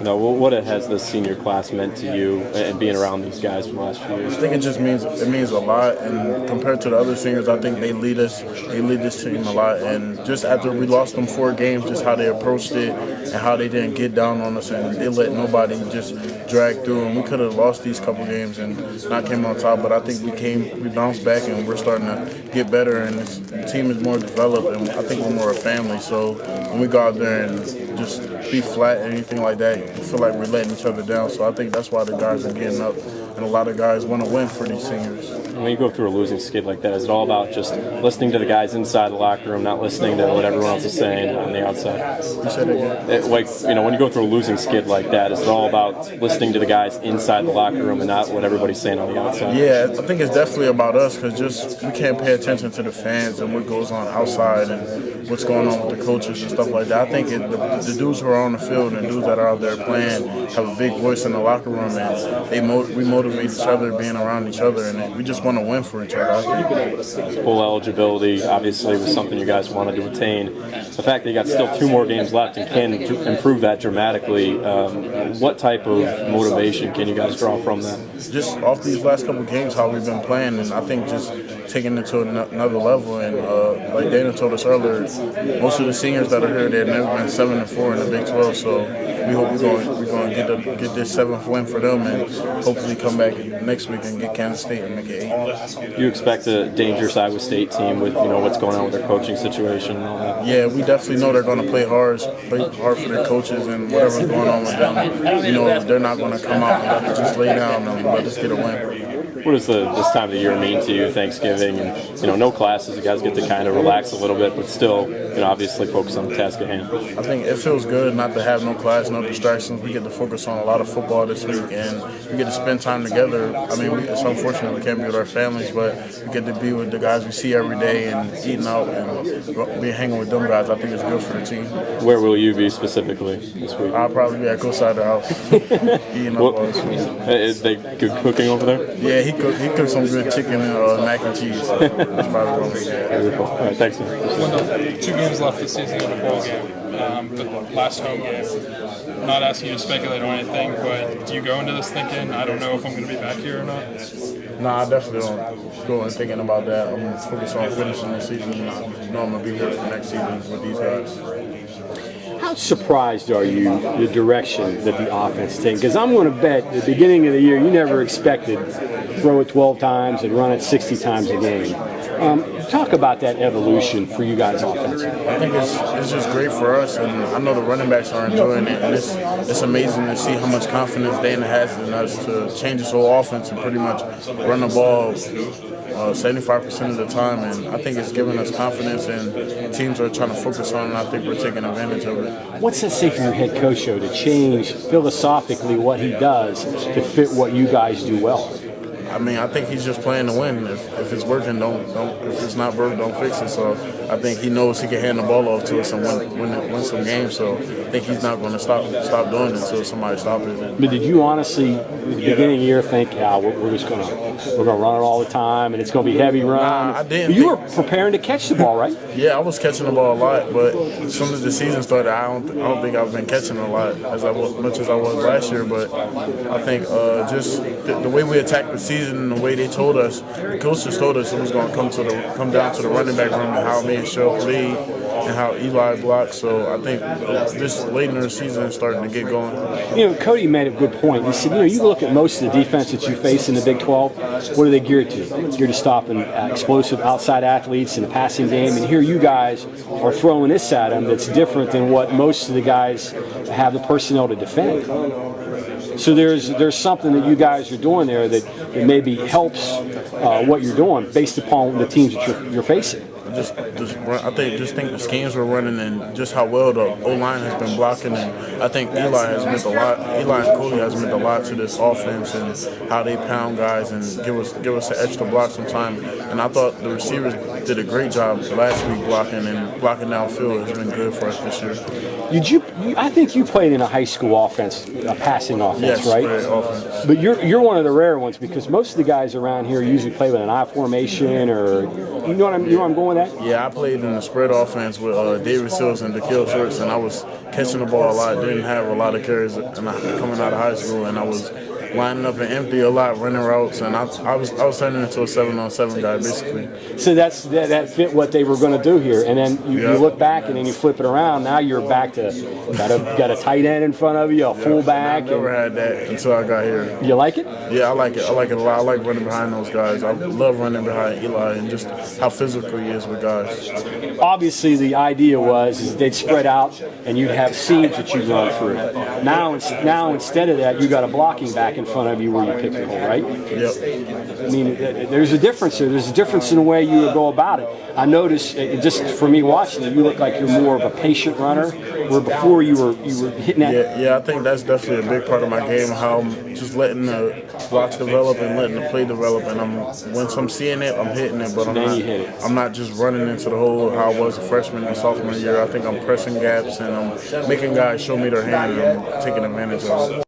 What has the senior class meant to you and being around these guys for the last few years? I think it means a lot, and compared to the other seniors, I think they lead this team a lot. And just after we lost them 4 games, just how they approached it and how they didn't get down on us and they let nobody just drag through. And we could have lost these couple games and not came on top, but I think we bounced back and we're starting to get better. And the team is more developed, and I think we're more a family. So when we go out there and just be flat or anything like that, you feel like we're letting each other down. So I think that's why the guys are getting up, and a lot of guys want to win for these seniors. When you go through a losing skid like that, is it all about just listening to the guys inside the locker room, not listening to what everyone else is saying on the outside? You said it again. When you go through a losing skid like that, is it all about listening to the guys inside the locker room and not what everybody's saying on the outside? Yeah, I think it's definitely about us, because we can't pay attention to the fans and what goes on outside and what's going on with the coaches and stuff like that. I think the dudes who are on the field and the dudes that are out there playing have a big voice in the locker room, and we motivate each other being around each other, and we just want to win for each other. Full eligibility obviously was something you guys wanted to attain. The fact that you got still 2 more games left and can improve that dramatically, what type of motivation can you guys draw from that? Just off these last couple of games, how we've been playing, and I think just taking it to another level. And like Dana told us earlier, most of the seniors that are here, they've never been 7-4 in the Big 12. So we hope we're going to get this 7th win for them, and hopefully come back next week and get Kansas State and make it 8. You expect a dangerous Iowa State team with what's going on with their coaching situation and all that? Yeah, we definitely know they're going to play hard for their coaches, and whatever's going on with them, they're not going to come out and just lay down and let us get a win. What does this time of the year mean to you, Thanksgiving, and no classes, you guys get to kind of relax a little bit, but still, obviously focus on the task at hand? I think it feels good not to have no class, no distractions. We get to focus on a lot of football this week, and we get to spend time together. I mean, it's unfortunate we can't be with our families, but we get to be with the guys we see every day and eating out and be hanging with them guys. I think it's good for the team. Where will you be specifically this week? I'll probably be at courtside the house, eating up all this food. Is they good cooking over there? Yeah, he cooked some good chicken and mac and cheese. So that's probably going to be good. All right, thanks, man. Wendell, 2 games left this season in a bowl game, but last home game. I'm not asking you to speculate on anything, but do you go into this thinking, I don't know if I'm going to be back here or not? Nah, I definitely don't go in thinking about that. I'm focused on finishing the season, and I know I'm going to be here for next season with these guys. How surprised are you the direction that the offense is taking? Because I'm going to bet at the beginning of the year you never expected throw it 12 times and run it 60 times a game. Talk about that evolution for you guys offensively. I think it's just great for us, and I know the running backs are enjoying it. And it's amazing to see how much confidence Dana has in us to change his whole offense and pretty much run the ball 75% of the time. And I think it's giving us confidence, and teams are trying to focus on it, and I think we're taking advantage of it. What's that say for your head coach, though, to change philosophically what he does to fit what you guys do well? I mean, I think he's just playing to win. If it's working, don't. If it's not working, don't fix it. So I think he knows he can hand the ball off to us and win some games. So I think he's not going to stop doing it until somebody stops it. But did you honestly, at the beginning of the year, think, we're just gonna run it all the time and it's going to be heavy run? Nah, I didn't. You were preparing to catch the ball, right? Yeah, I was catching the ball a lot, but as soon as the season started, I don't think I've been catching a lot as much as I was last year. But I think just the way we attacked the season and the way they told us, the coaches told us it was going to come down to the running back room and how me and Shelf lead and how Eli blocked. So I think this late in the season is starting to get going. Cody made a good point. He said, you look at most of the defense that you face in the Big 12, what are they geared to? Geared to stopping explosive outside athletes in the passing game. And here you guys are throwing this at them that's different than what most of the guys have the personnel to defend. So there's something that you guys are doing there that maybe helps what you're doing based upon the teams that you're facing. I think the schemes we're running and just how well the O-line has been blocking, and I think Eli has meant a lot. Eli and Cody has meant a lot to this offense and how they pound guys and give us an extra block sometime. And I thought the receivers did a great job last week blocking downfield. Has been good for us this year. I think you played in a high school offense, a passing offense, Yes, right? offense. But you're one of the rare ones because most of the guys around here usually play with an I formation, or you know what I'm going with that? Yeah, I played in the spread offense with David Sills and DeKill Shorts, and I was catching the ball a lot. Didn't have a lot of carries coming out of high school, and I was lining up and empty a lot, running routes, and I was turning into a 7-on-7 guy basically. So that fit what they were going to do here, and then you look back and then you flip it around. Now you're back to got a tight end in front of you, a fullback. I never had that until I got here. You like it? Yeah, I like it. I like it a lot. I like running behind those guys. I love running behind Eli and just how physical he is with guys. Obviously, the idea was they'd spread out and you'd have seams that you'd run through. Now instead of that, you got a blocking back in front of you where you pick the hole, right? Yep. I mean, there's a difference there. There's a difference in the way you would go about it. I noticed, just for me watching it, you look like you're more of a patient runner, where before you were hitting that. Yeah, I think that's definitely a big part of my game. How I'm just letting the blocks develop and letting the play develop, and once I'm seeing it, I'm hitting it. But I'm not just running into the hole how I was a freshman and sophomore year. I think I'm pressing gaps and I'm making guys show me their hand and I'm taking advantage of it.